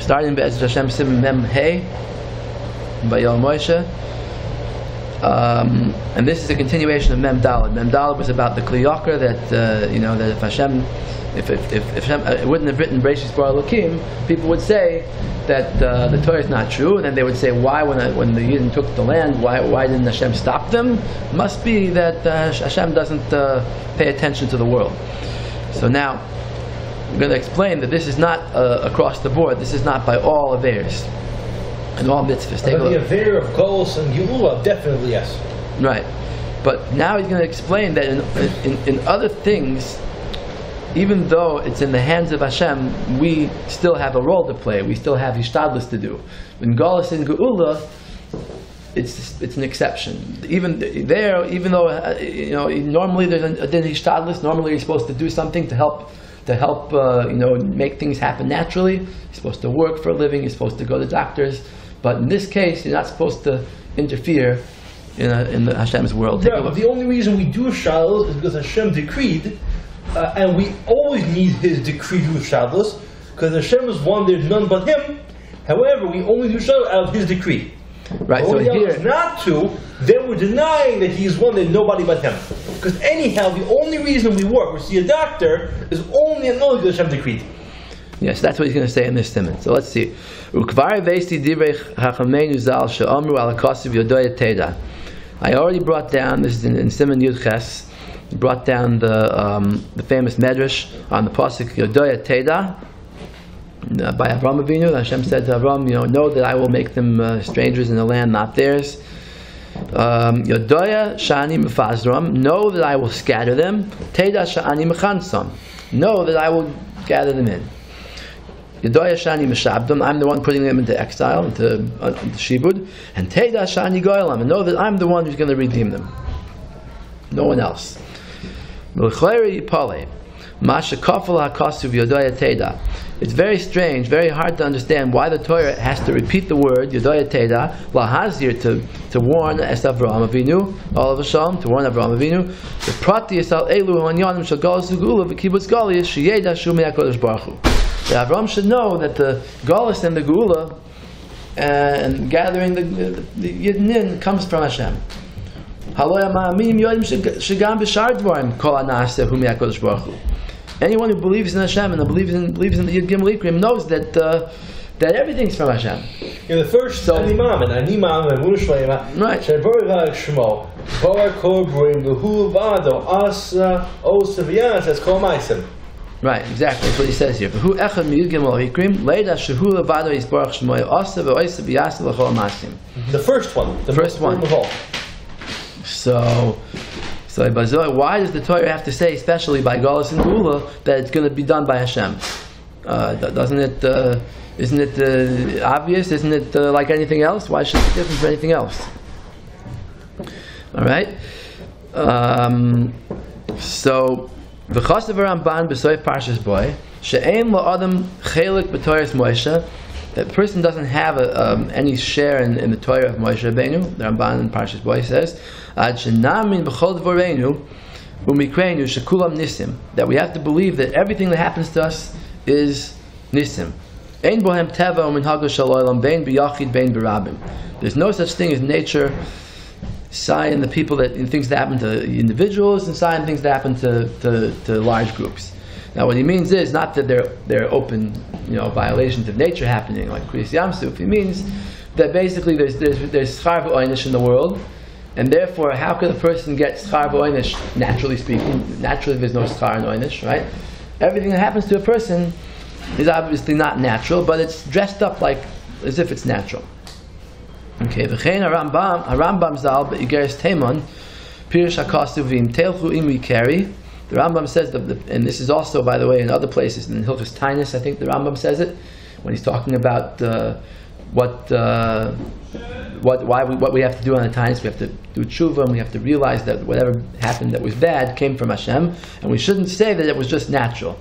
starting Be'ez Hashem Siman Mem Hey, Vayoel Moshe. And this is a continuation of Mem Daled. Mem Daled was about the Kli Yakar that that if Hashem, if Hashem wouldn't have written Bereshis Bara Elokim, people would say that the Torah is not true, and then they would say, why when the Yidden took the land, why didn't Hashem stop them? Must be that Hashem doesn't pay attention to the world. So now I'm going to explain that this is not across the board. This is not by all Averos and all mitzvahs. But the Aver of Golos and Geula, definitely yes. Right. But now he's going to explain that in other things, even though it's in the hands of Hashem, we still have a role to play. We still have Hishtadlus to do. In Golos and Geula, it's an exception. Even there, even though normally there's a din Hishtadlus, normally you're supposed to do something to help make things happen naturally. You're supposed to work for a living. You're supposed to go to doctors. But in this case, you're not supposed to interfere in the Hashem's world. Right, but the only reason we do Shalosh is because Hashem decreed, and we always need His decree to do Shalosh, because Hashem is one, there's none but Him. However, we only do Shalosh out of His decree. Right. So here, not to, then we're denying that He is one, there's nobody but Him. Because anyhow, the only reason we work or see a doctor is only and only because Hashem decreed. Yes, that's what he's going to say in this Siman. So let's see. I already brought down, this is in Siman Yud Ches, brought down the famous Medrash on the pasuk Yodoya Teda by Avram Avinu. Hashem said to Avram, know that I will make them strangers in the land, not theirs. Yodoya Shani Mefazram, know that I will scatter them. Teda Shani Mechansam, know that I will gather them in. Yodoya Shani Meshabdam, I'm the one putting them into exile, into Shibud. And Teda Shani Goylam, and know that I'm the one who's going to redeem them. No one else. It's very strange, very hard to understand why the Torah has to repeat the word Yodoya Teda lahazir to warn es Avraham Avinu, all of Hashem, to warn Avraham Avinu. The prati yisal elu hanyanim shel galus ugula v'kibbutz galus sheyeda shu me'akadosh baruch hu. That Avram should know that the galus and the geula and gathering the Yidden comes from Hashem. Anyone who believes in Hashem and believes in the Yid Gimel Ikrim knows that everything's from Hashem. The first Animam and Munushlema, right. Right, exactly. That's what he says here. The first one. The first one of all. So why does the Torah have to say, especially by Galus and Geula, that it's going to be done by Hashem? Doesn't it? Isn't it obvious? Isn't it like anything else? Why should it be different from anything else? All right. So. V'chasav Ramban b'soif Parshas Boy she'ein lo adam chelik b'Torahs Moshe, that person doesn't have any share in the Torah of Moshe Rabbeinu. The Ramban in Parshas Boy says ad shenamin b'chol dvoreinu u'mikreinu shekulam nisim, that we have to believe that everything that happens to us is nisim. Ein bohem teva u'minhago shel olam bein b'yachid bein b'rabim. There's no such thing as nature. Sign the people things that happen to individuals, and sign things that happen to large groups. Now, what he means is not that they're open, violations of nature happening like Kriyas Yamsuf. He means that basically there's schar v'oinish in the world, and therefore, how could a person get schar v'oinish? Naturally speaking, naturally there's no schar and oinish, right? Everything that happens to a person is obviously not natural, but it's dressed up like as if it's natural. Okay, v'chein Rambam Zal be'igeres Teimon Pirish HaKasuv v'im telchu im yikari. The Rambam says and this is also, by the way, in other places in Hilchos Tainus, I think the Rambam says it when he's talking about what we have to do on the Tainus. We have to do tshuva, and we have to realize that whatever happened that was bad came from Hashem, and we shouldn't say that it was just natural.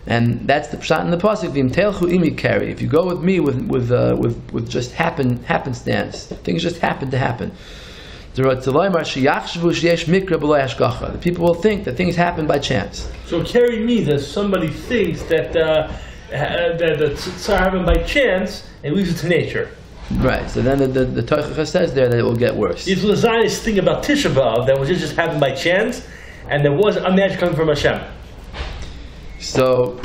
And that's the pshat in the pasuk. V'im telchu imi kari. If you go with me with just happenstance, things just happen to happen. The people will think that things happen by chance. So carry means that somebody thinks that the tzar happened by chance and leaves it to nature. Right. So then the Tochacha says there that it will get worse. It's the Zionist thing about Tisha B'Av that was just happened by chance, and there was a magic coming from Hashem. So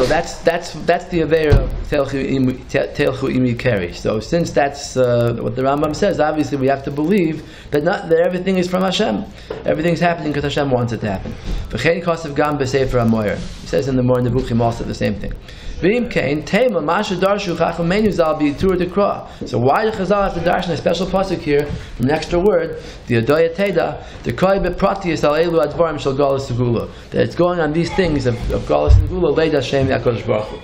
that's the Aveira of Telchu Imi Keri. So since that's what the Rambam says, obviously we have to believe that everything is from Hashem. Everything's happening because Hashem wants it to happen. V'chein kosev gam b'sefer HaMoyer. He says in the Mor Nebuchim also the same thing. V'im kain tema masha darshu chacham menu zal b'yitur dekra. So why do Chazal have to darshan a special pasuk here from an extra word? The Adoya Teda the koi bepratius al elu advarim shel galus segula. That it's going on these things of galus and gula leid Hashem yakodesh baruch hu.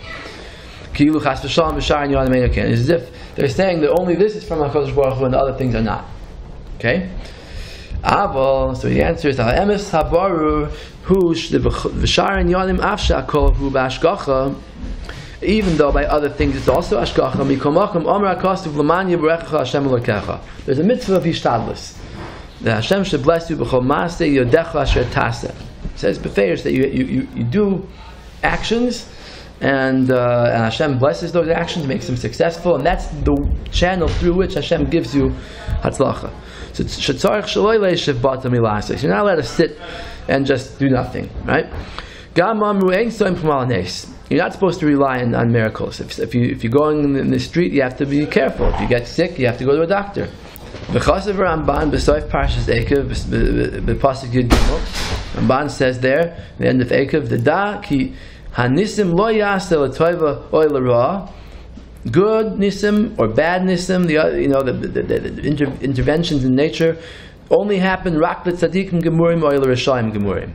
Ki'ilu chas v'shalom v'sharin yohan meinu ken. As if they're saying that only this is from HaKadosh Baruch Hu and the other things are not. Okay. Aval, so he answers, Al emes habaru hu v'sharin yonim afsha kol hu b'ashgacha. Even though by other things it's also ashgacha. Mikomakam omer hakostuv l'man yivarechecha Hashem elokecha. There's a mitzvah of hishtadlus. That Hashem should bless you b'chol maaseh yodecha asher taseh. It says b'feiros that you do actions. And Hashem blesses those actions, makes them successful, and that's the channel through which Hashem gives you hatzlacha. So you're not allowed to sit and just do nothing, right? You're not supposed to rely on miracles. If you're going in the street, you have to be careful. If you get sick, you have to go to a doctor. Ramban says there, the end of Ekev, the da ki hanisim lo yasel toiva oy l'ra. Good nisim or bad nisim, the interventions in nature only happen rak l'tzadikim gemurim oy l'rashayim gemurim.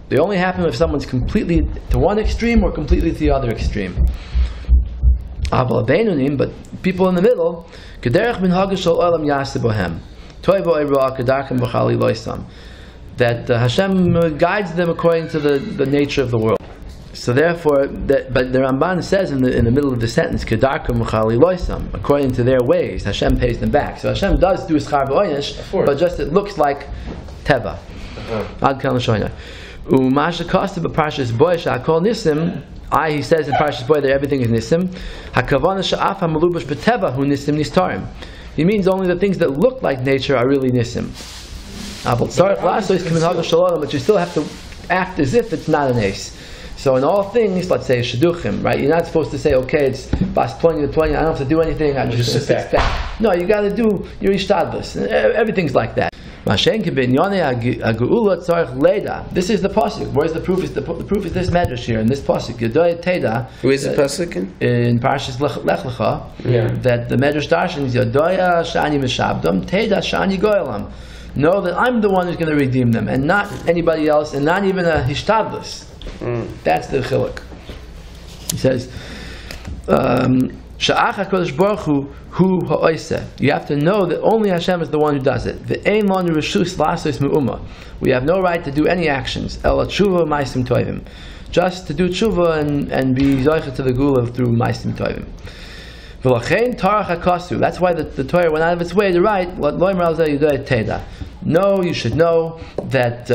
They only happen if someone's completely to one extreme or completely to the other extreme. Aval beinunim, but people in the middle, kederech min hagashol olam yaseh bohem toiva oy ra kedarchem b'chali loisam. That Hashem guides them according to the nature of the world. So therefore, but the Ramban says in the middle of the sentence, "Kedarkum uchali loisam," according to their ways, Hashem pays them back. So Hashem does do schar v'oinish, but just it looks like teva. Ad kan l'shoyna. U'masha kosta b'parshas boy sha'akol nisim. He says in Parshas Boy that everything is nisim. Hakavana sha'af ha'malubash b'teva hu nisim nistarim. He means only the things that look like nature are really nisim. But you still have to act as if it's not an ace. So in all things, let's say shidduchim, right? You're not supposed to say, okay, it's bas 20 to 20, I don't have to do anything, I'm just sit back. No, you got to do your ishtadlus. Everything's like that. This is the pasuk. Where's the proof? The proof is this medrash here in this pasuk. Who is the pasuk in Parshas Lech Lecha? That the medrash darshan is Yodoya shani mishabdom teda shani goyelam. Know that I'm the one who's going to redeem them, and not anybody else, and not even a hishtadlus. That's the chiluk. He says, "Sha'ach HaKadosh Baruch Hu ha'oiseh." You have to know that only Hashem is the one who does it. Ve'ein lanu reshus la'asos me'uma. We have no right to do any actions. Ela tshuva ma'asim tovim. Just to do tshuva and be zocheh to the gula through ma'asim tovim. That's why the Torah went out of its way to write, no, you should know that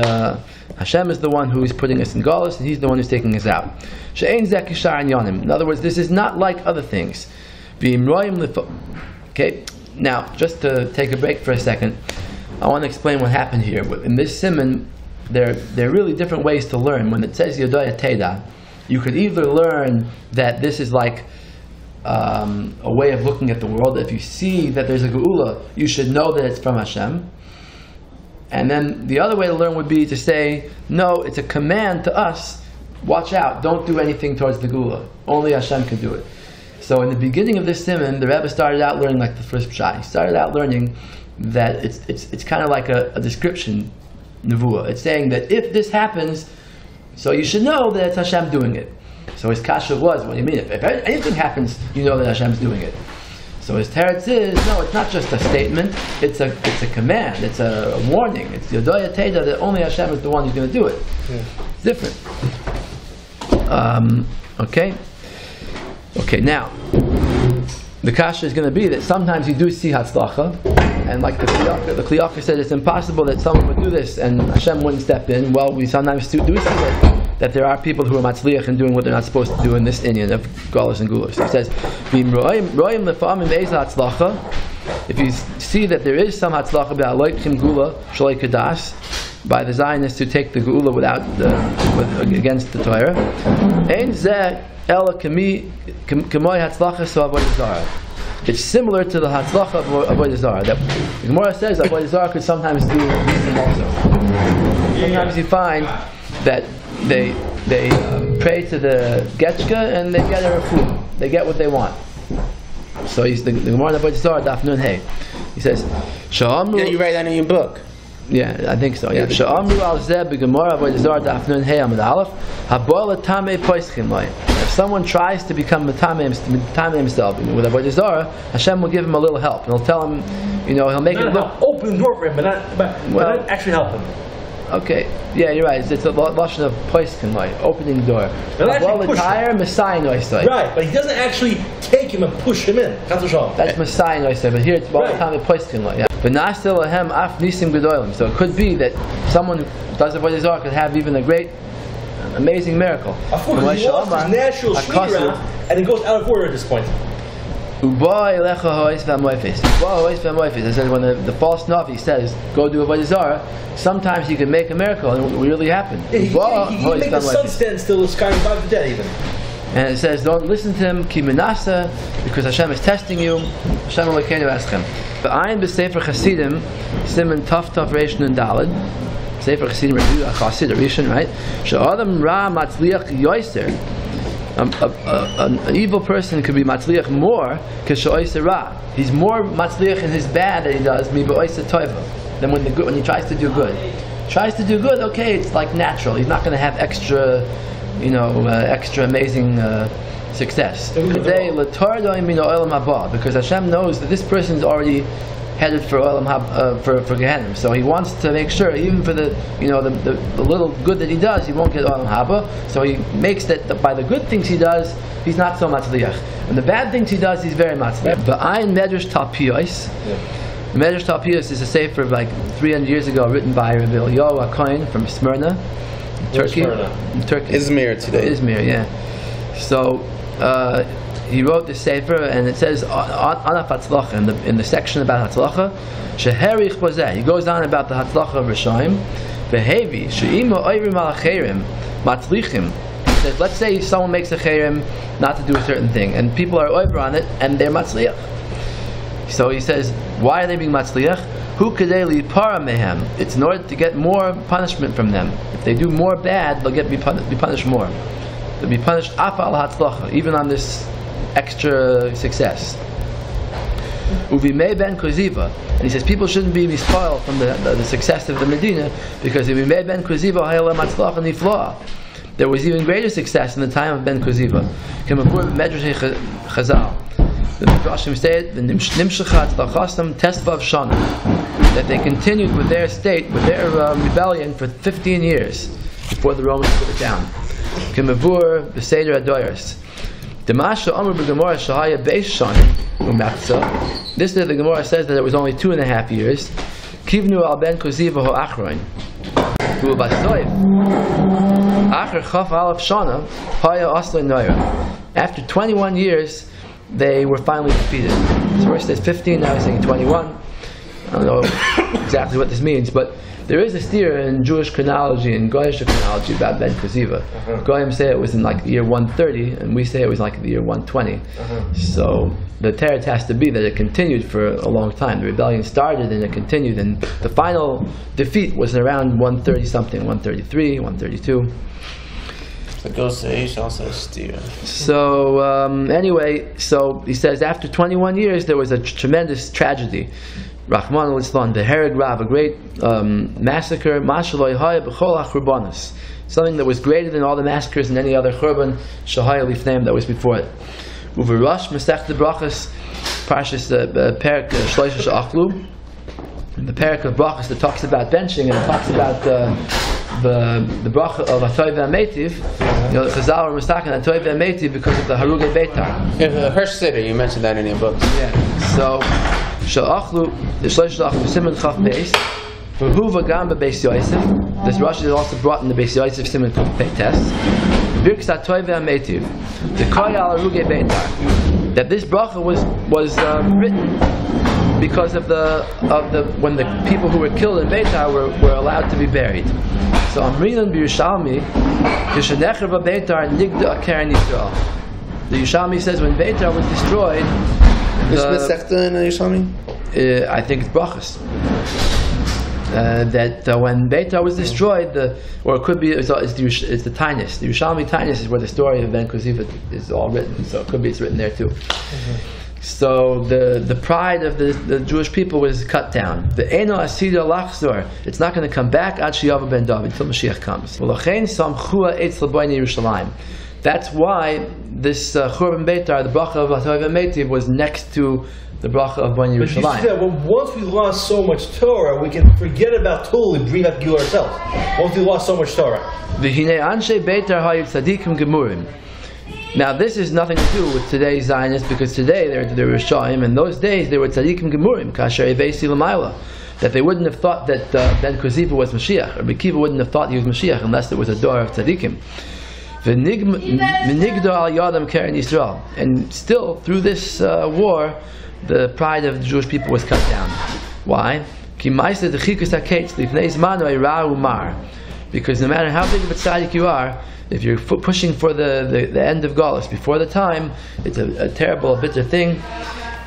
Hashem is the one who is putting us in galus, and He's the one who's taking us out. In other words, this is not like other things. Okay, now, just to take a break for a second, I want to explain what happened here. In this Siman, there are really different ways to learn. When it says Yodoya Teda, you could either learn that this is like a way of looking at the world. If you see that there's a geula, you should know that it's from Hashem. And then the other way to learn would be to say, no, it's a command to us. Watch out! Don't do anything towards the geula. Only Hashem can do it. So in the beginning of this siman, the Rebbe started out learning like the first pshat. He started out learning that it's kind of like a description nevuah. It's saying that if this happens, so you should know that it's Hashem doing it. So his kasha was, what do you mean? If anything happens, you know that Hashem's doing it. So his teretz is, no, it's not just a statement, it's a command, it's a warning. It's Yodoya Teda that only Hashem is the one who's going to do it. Yeah. It's different. Okay, now, the kasha is going to be that sometimes you do see hatzlacha, and like the Kliyaka said, it's impossible that someone would do this and Hashem wouldn't step in. Well, we sometimes do see that that there are people who are matzliach and doing what they're not supposed to do in this inyan of galus and gulas. He says, if you see that there is some hatzlacha by the Zionists who take the geula without against the Torah, it's similar to the hatzlacha of avodah zarah. That the Gemara says avodah zarah could sometimes do wisdom also. Sometimes you find that they pray to the getchka and they get a refuah. They get what they want. So the Gemara in avodah zarah daf nun hey. He says, "Sha'amru." Yeah, you write that in your book. Yeah, I think so. Yeah. Sha'amru al zeh b'Gemara avodah zarah daf nun hey amud aleph habol tamei poischim loy. If someone tries to become tamei himself with avodah zarah, Hashem will give him a little help. And he'll tell him, he'll make it look open the door for him, but not actually help him. Okay, yeah, you're right. It's a lashon of poiskin, like opening the door. Right, but he doesn't actually take him and push him in. That's Messiah noisei, but here it's balotame poiskin, yeah. But nasel lahem af nisim gedolim. So it could be that someone who does avodah zarah could have even a great, amazing miracle. Of course, he lost his natural shmira, and it goes out of order at this point. I said when the false Navi says, go do avodah zarah, sometimes he can make a miracle and it will really happen. Yeah, he can make the sun stand still, the sky above the dead even. And it says, don't listen to him, ki menasa, because Hashem is testing you. Hashem Elokeinu eschem. V'ayin b'Sefer Chasidim, Siman Taf Reish Nun Daled, Sefer Chasidim Chasid Rishon, right? She'adam ra matzliach yoiser. An evil person could be matzliach more because she'oiser ra. He's more matzliach in his bad that he does mi b'oiser toiva than when he tries to do good. Tries to do good, okay, it's like natural. He's not going to have extra amazing success. Because Hashem knows that this person is already headed for for Gehenna. So He wants to make sure, even for the little good that he does, he won't get Olam Haba. So He makes that by the good things he does, he's not so matzliach, and the bad things he does, he's very matzliach. But Ein Medrash Talpios. Medrash Talpios is a sefer like 300 years ago, written by Rabbi Cohen from Smyrna, Turkey. Izmir today. Izmir, yeah. So he wrote this sefer, and it says Anaf Hatzlacha in the section about Hatzlacha. Sheherich Bozeh. He goes on about the Hatzlacha of Rishaim. Behavi she'imu oivrim al acherim matzlichim. He says, let's say someone makes a chayrim not to do a certain thing, and people are over on it, and they're matzliach. So he says, why are they being matzliach? Hu kadei lipara mehem. It's in order to get more punishment from them. If they do more bad, they'll be punished more. They'll be punished afal hatzlacha, even on this extra success. Uvimei ben koziva, and he says people shouldn't be spoiled from the success of the Medina, because uvimei ben koziva hayalam hatzlacha nifloa. There was even greater success in the time of Ben Koziva. Kemapur Medrash Chazal. The Midrashim said, "The Nimshachat Lachasam Tesvav Shana," that they continued with their rebellion for 15 years before the Romans put it down. Kemavur Beseder Adoyers. Demasha Amr B'Gemara Shahaya Beish Shana Umatza. This day the Gemara says that it was only 2.5 years. Kivnu al Ben Koziva ho Achroin. After 21 years, they were finally defeated. So first there's 15, now he's saying 21. I don't know exactly what this means, but there is a steer in Jewish chronology and Goyish chronology about Ben Koziva. Goyim say it was in like the year 130, and we say it was like the year 120. So the teretz has to be that it continued for a long time. The rebellion started and it continued, and the final defeat was around 130 something, 133, 132. So goes to Eish, also steer. So anyway, so he says after 21 years there was a tremendous tragedy. Rahman al-Islam, the Hereg Rav, a great massacre, something that was greater than all the massacres in any other Churban Shahaya Lifneim that was before it. Uverush Masech the Brachas, Parshas Perak Shalosh Achlu, the Perak of Brachas that talks about benching and it talks about the bracha of Atoy ve'Ametiv. Chazal are mistaken Atoy ve'Ametiv because of the Harugei Beitar. Yeah, the Hirsch Sitter, you mentioned that in your book. Yeah. So Sha'achlu, the Shalosh Achlu, Siman Chaf Beis, For Huva Gamba Beis Yosef, this Rashi is also brought in the Beis Yosef Siman Pei Test. Birksat Toive Ametiv, the Koyal Aruge Beitar, that this bracha was written because of the when the people who were killed in Beitar were allowed to be buried. So Amrinan B'Yushalmi, Kishanechra Beitar Nigda Karen Yisrael. The Yushalmi says when Beitar was destroyed. Is Masechta in Yushalmi? I think it's brachas. That when Beitar was destroyed, or it could be it's the Tainus. The Yerushalmi Tainus is where the story of Ben Kuziva is all written. So it could be it's written there too. So the pride of the Jewish people was cut down. The Eno Asida Lachzor, it's not going to come back ad Shiyav ben David until Mashiach comes. That's why this Churban Beitar, the bracha of Atoiv Metiv, was next to the bracha of Bnei Yerushalayim. But you said, well, once we lost so much Torah, we can forget about totally bring up Gil ourselves. Once we lost so much Torah. V'hinei anshe Beitar hayu tzadikim gemurim. Now this is nothing to do with today's Zionists, because today they're Rishaim, and those days they were tzadikim gemurim, kasher evesi l'mayla. That they wouldn't have thought that Ben Kuziva was Mashiach, or Bekiva wouldn't have thought he was Mashiach unless it was a door of tzadikim. And still, through this war, the pride of the Jewish people was cut down. Why? Because no matter how big of a tzaddik you are, if you're pushing for the end of Galus before the time, it's a terrible, bitter thing.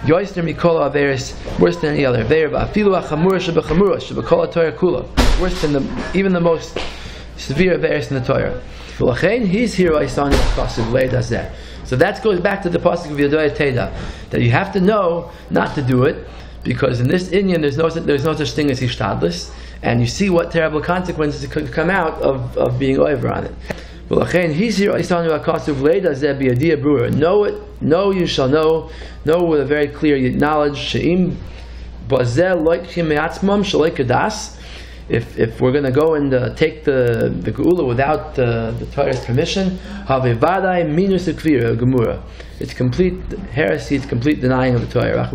Worse than any other. Worse than even the most severe verse in the Torah. So that goes back to the pasuk of Yadoi Teda, that you have to know not to do it, because in this Inyan there's no such thing as Hishtadlis, and you see what terrible consequences could come out of being over on it. Know it, know you shall know with a very clear knowledge. If we're going to go and take the Geula without the Torah's permission, it's complete heresy, it's complete denying of the Torah.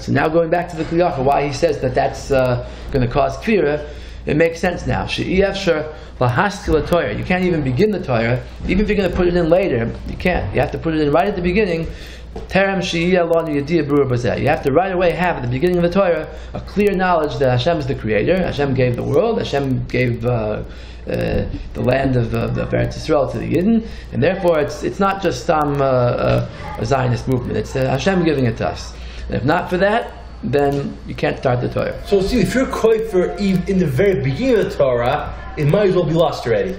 So now going back to the Kli Yakar, why he says that's going to cause Kfira, it makes sense now. You can't even begin the Torah, even if you're going to put it in later, you can't. You have to put it in right at the beginning. You have to right away have at the beginning of the Torah a clear knowledge that Hashem is the creator, Hashem gave the world, Hashem gave the land of Eretz Yisrael to the Yidden, and therefore it's not just a Zionist movement, it's Hashem giving it to us. And if not for that, then you can't start the Torah. So see, if you're koifer in the very beginning of the Torah, it might as well be lost already.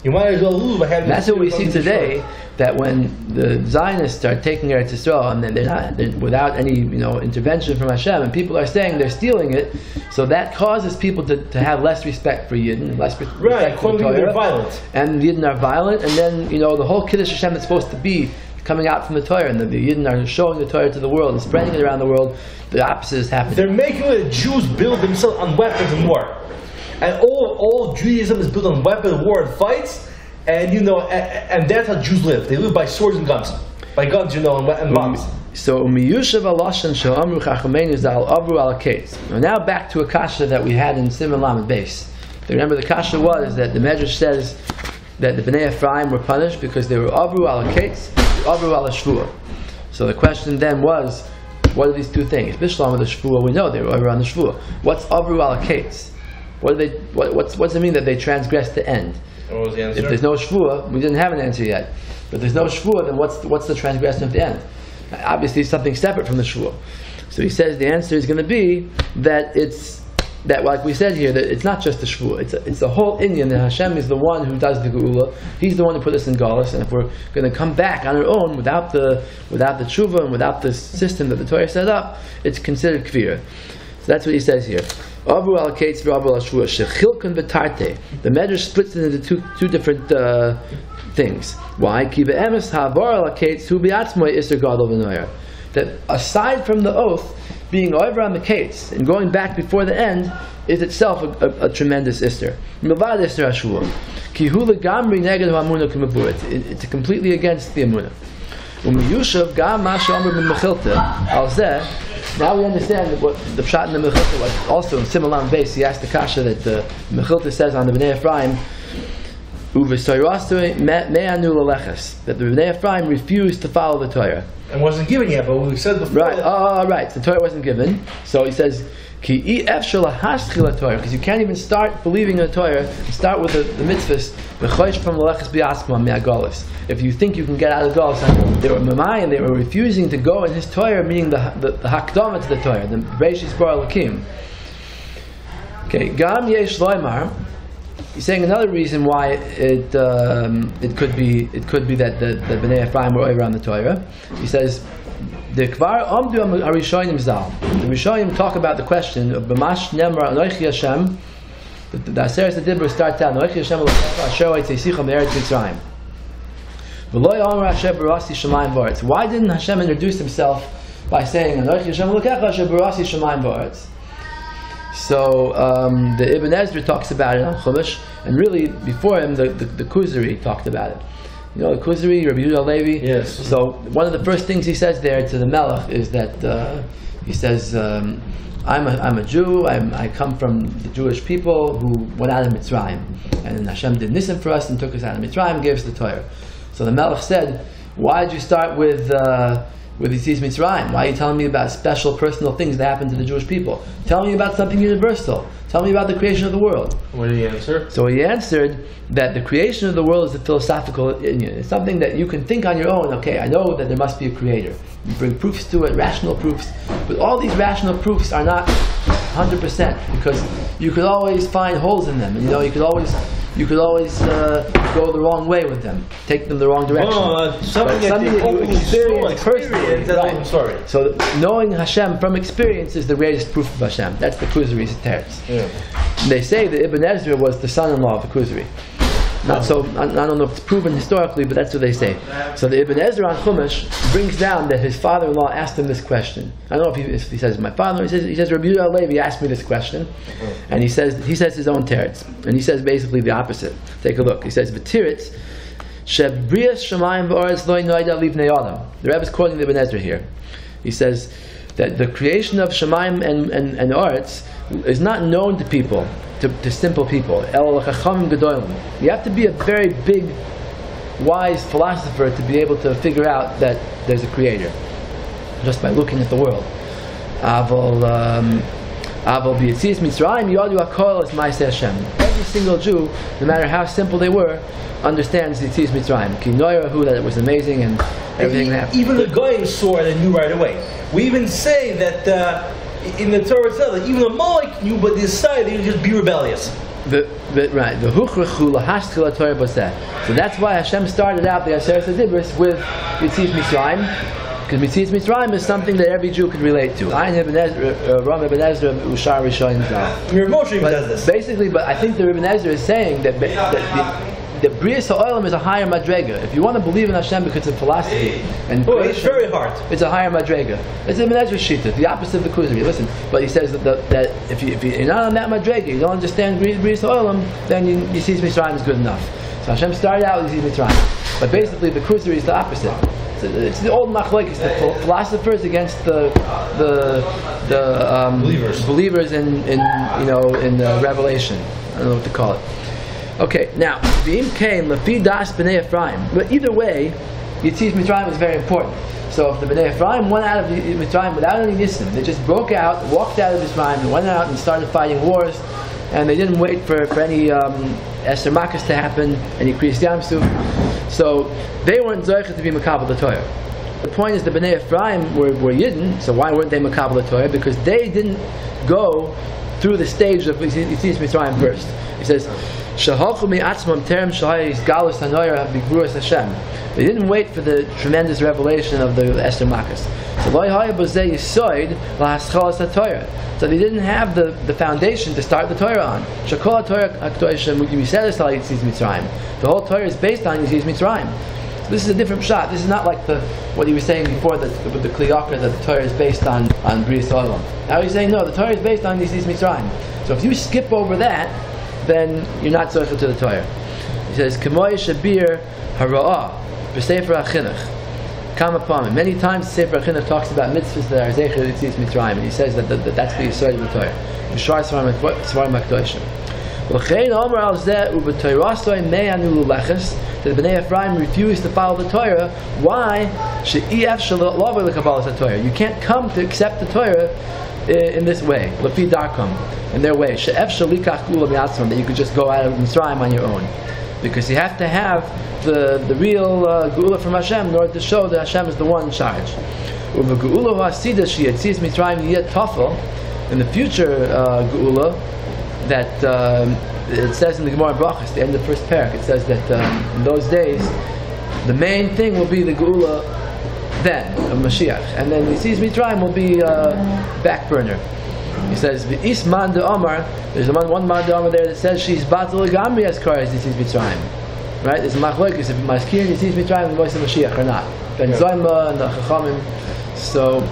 You might as well lose by having. That's what we see today. That when the Zionists start taking Eretz Yisrael, and then they're without any intervention from Hashem, and people are saying they're stealing it, so that causes people to have less respect for Yidden, less respect for the Torah. They're violent, and Yidden are violent, and then the whole Kiddush Hashem that's supposed to be coming out from the Torah, and the Yidden are showing the Torah to the world and spreading it around the world. The opposite is happening. They're making the Jews build themselves on weapons and war. And all Judaism is built on weapons, war, and fights, and and that's how Jews live. They live by swords and guns, and bombs. So now back to a kasha that we had in Siman Lamed Beis. Remember, the kasha was that the Medrash says that the Bnei Ephraim were punished because they were avru al kates, avru al shvuah. So the question then was, what are these two things? Bishlam with the shvuah, we know they were over on the shvuah. What's avru al kates? What's it mean that they transgressed the end? What was the answer? If there's no shvuah, we didn't have an answer yet. But if there's no shvuah, then what's the transgression of the end? Obviously, it's something separate from the shvuah. So he says the answer is going to be that like we said here, that it's not just the shvuah. It's the whole Inyan that Hashem is the one who does the geula. He's the one who put us in galus, and if we're going to come back on our own without the tshuva and without the system that the Torah set up, it's considered kfir. So that's what he says here. Avru al kates v'avru al shvuah shechilkun b'tarte. The Medrash splits it into two different things. Why? Ki be'emes ha'avar al kates hu bi'atzmoi iser gadol v'noyer. That aside from the oath, being over on the kates and going back before the end is itself a tremendous ister. Milvad ister hashvuah. Ki hu legamri neged ha'amunah k'mabur. It's completely against the amunah. Umiyushav gam ma she'omer b'mechilta al zeh now we understand what the pshat in the Mechilta was. Also in Siman base, he asked the kasha that the Mechilta says on the Bnei Ephraim, that the Bnei Ephraim refused to follow the Torah. And wasn't given yet, but we said before. Right, right. The Torah wasn't given. So he says, because you can't even start believing in the Torah, start with the mitzvahs. If you think you can get out of Galus, they were Maamar, they were refusing to go in his Torah, meaning the Hakdama to the Torah, the Beishis Bar Lakim. Okay, Gam Yesh Loimar. He's saying another reason why it could be that the Bnei Ephraim were over on the Torah. He says the Kvar Amdu Harishonim Zal. The Rishonim talk about the question of B'mash Nemar Anochi Hashem. The Aseres Adibra starts out Anochi Hashem Asher Yitzeicham Eretz Mitzrayim. V'lo Yomer Asher Barasi Shemayim V'aretz. Why didn't Hashem introduce himself by saying Anochi Hashem Elokecha Asher Barasi Shemayim V'aretz? So the Ibn Ezra talks about it on Chumash, and really before him the Kuzari talked about it. You know the Kuzari, Rabbi Yehuda Levi. Yes. So one of the first things he says there to the Melech is that he says, "I'm a Jew. I come from the Jewish people who went out of Mitzrayim, and Hashem did nisim for us and took us out of Mitzrayim, gave us the Torah." So the Melech said, "Why did you start with Yitzias Mitzrayim? Why are you telling me about special personal things that happened to the Jewish people? Tell me about something universal. Tell me about the creation of the world." What did he answer? So he answered that the creation of the world is a philosophical union. It's something that you can think on your own. Okay, I know that there must be a creator. You bring proofs to it, rational proofs. But all these rational proofs are not 100%, because you could always find holes in them. You know, you could always go the wrong way with them, take them the wrong direction. Something that you experience personally. Right. I'm sorry. So knowing Hashem from experience is the greatest proof of Hashem. That's the Kuzari's teretz. Yeah. They say that Ibn Ezra was the son-in-law of the Kuzari. Not so. I don't know if it's proven historically, but that's what they say. So the Ibn Ezra on Chumash brings down that his father-in-law asked him this question. I don't know if he says my father. He says Rabbi Yehuda Levi asked me this question, and he says his own teretz, and he says basically the opposite. Take a look. He says v'tiretz shebrias shemayim v'aretz lo noida livnei adam. The Rebbe is quoting the Ibn Ezra here. He says that the creation of shemayim and aretz is not known to people. To simple people. You have to be a very big, wise philosopher to be able to figure out that there's a creator, just by looking at the world. Every single Jew, no matter how simple they were, understands Yitzias Mitzrayim. Ki that it was amazing and everything that happened. Even the Goyim saw it and knew right away. We even say that in the Torah itself, that even the Amalek knew, but they decided they would just be rebellious. Right. So that's why Hashem started out the Aseret Adibris with Yitzias Mitzrayim, because Yitzias Mitzrayim is something that every Jew could relate to. Ram Ibn Ezra Ushar Rishonim Zal. Your Moshe does this. Basically, but I think the Ibn Ezra is saying that the Brias HaOlam is a higher madrega. If you want to believe in Hashem because of philosophy and creation, it's very hard. It's a higher madrega. It's Ibn Ezra's shita, the opposite of the Kuzari. Listen, but he says that if you're not on that madrega, you don't understand Brias HaOlam, then you see Mitzrayim is good enough. So Hashem started out with Yitzias Mitzrayim, but basically the Kuzari is the opposite. It's the old machlokes, the philosophers against the believers in Revelation. I don't know what to call it. Okay, now V'im Kain Lafi Das B'nei Ephraim. But either way, Yitzias Mitzrayim is very important. So if the B'nei Ephraim went out of Mitzrayim without any nisim, they just broke out, walked out of Mitzrayim, and went out and started fighting wars, and they didn't wait for any Esther Makas to happen, any Kriyas Yamsuf. So they weren't zoichet to be Makabel the Torah. The point is the B'nei Ephraim were Yidden, so why weren't they Makabel the Torah? Because they didn't go through the stage of Yitzias Mitzrayim first. He says, they didn't wait for the tremendous revelation of the Esther Makas. So they didn't have the foundation to start the Torah on. The whole Torah is based on Yitzias Mitzrayim. This is a different shot. This is not like what he was saying before with the Kliyakra, that the Torah is based on Brias HaOlam. Now he's saying no, the Torah is based on Yitzias Mitzrayim. So if you skip over that, then you're not zocheh to the Torah. He says, "K'moy shabir hara'ah b'sefer hachinuch." Come upon him. Many times the Sefer Chinuch talks about mitzvahs that are Zecher Yetzias Mitzrayim, and he says that that's the Yisrael of the Torah. Yishar Svarim HaKadoshim. L'chein Omer al Zeh u'b'Toirasoi me'anu l'leches, that the Bnei Ephraim refused to follow the Torah. Why? She'ef shelo l'kabbalas haTorah. You can't come to accept the Torah in this way. L'fi darkam, in their way. She'ef shalikach gula mi'atzon, that you could just go out of Mitzrayim on your own. Because you have to have the real geula from Hashem in order to show that Hashem is the one in charge. In the future geula, that it says in the Gemara Brachos, the end of the first parak, it says that in those days the main thing will be the geula then of Mashiach, and then Yetzias Mitzrayim will be back burner. He says, "V'is man de Omar." There's one man de Omar there that says she's batal gamri as kar as Yetzias Mitzrayim. Right? There's a machlokes if maskir Yetzias Mitzrayim the voice of Mashiach or not. Ben Zoyma and the Chachamim. So,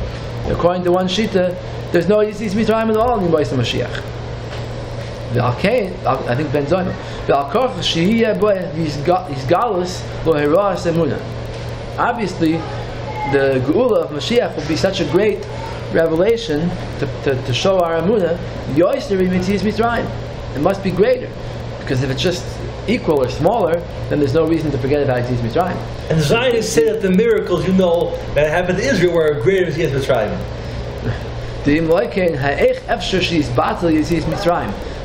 according to one shita, there's no Yetzias Mitzrayim at all in the voice of Mashiach. I think Ben Zoyma. V'alkorch shehiyeh boy he's galus lo heroas emuna. Obviously, the geula of Mashiach will be such a great revelation to show our emunah. Yoiser Yetzias Mitzrayim. It must be greater, because if it's just equal or smaller, then there's no reason to forget about Yetzias Mitzrayim. And the Zionists say that the miracles that happened to Israel were greater than Yetzias Mitzrayim.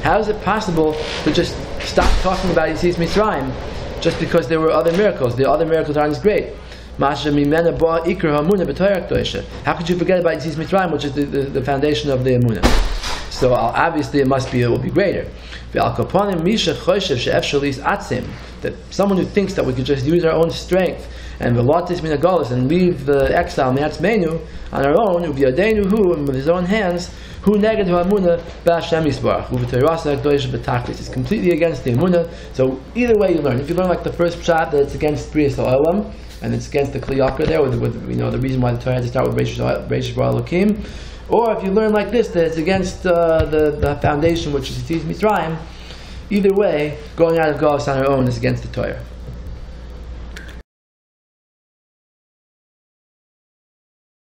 How is it possible to just stop talking about Yetzias Mitzrayim just because there were other miracles? The other miracles aren't as great. How could you forget about Yetzias Mitzrayim, which is the foundation of the emunah? So obviously it will be greater. That someone who thinks that we could just use our own strength and leave the exile on our own, with his own hands, it's completely against the emunah. So either way you learn. If you learn like the first pshat, that it's against Priyas Ha'olam, and it's against the Kli Yakar there, with the reason why the Torah had to start with Reish Elokim. Or if you learn like this, that it's against the foundation, which is Yetzias Mitzrayim. Either way, going out of Galus on our own is against the Torah.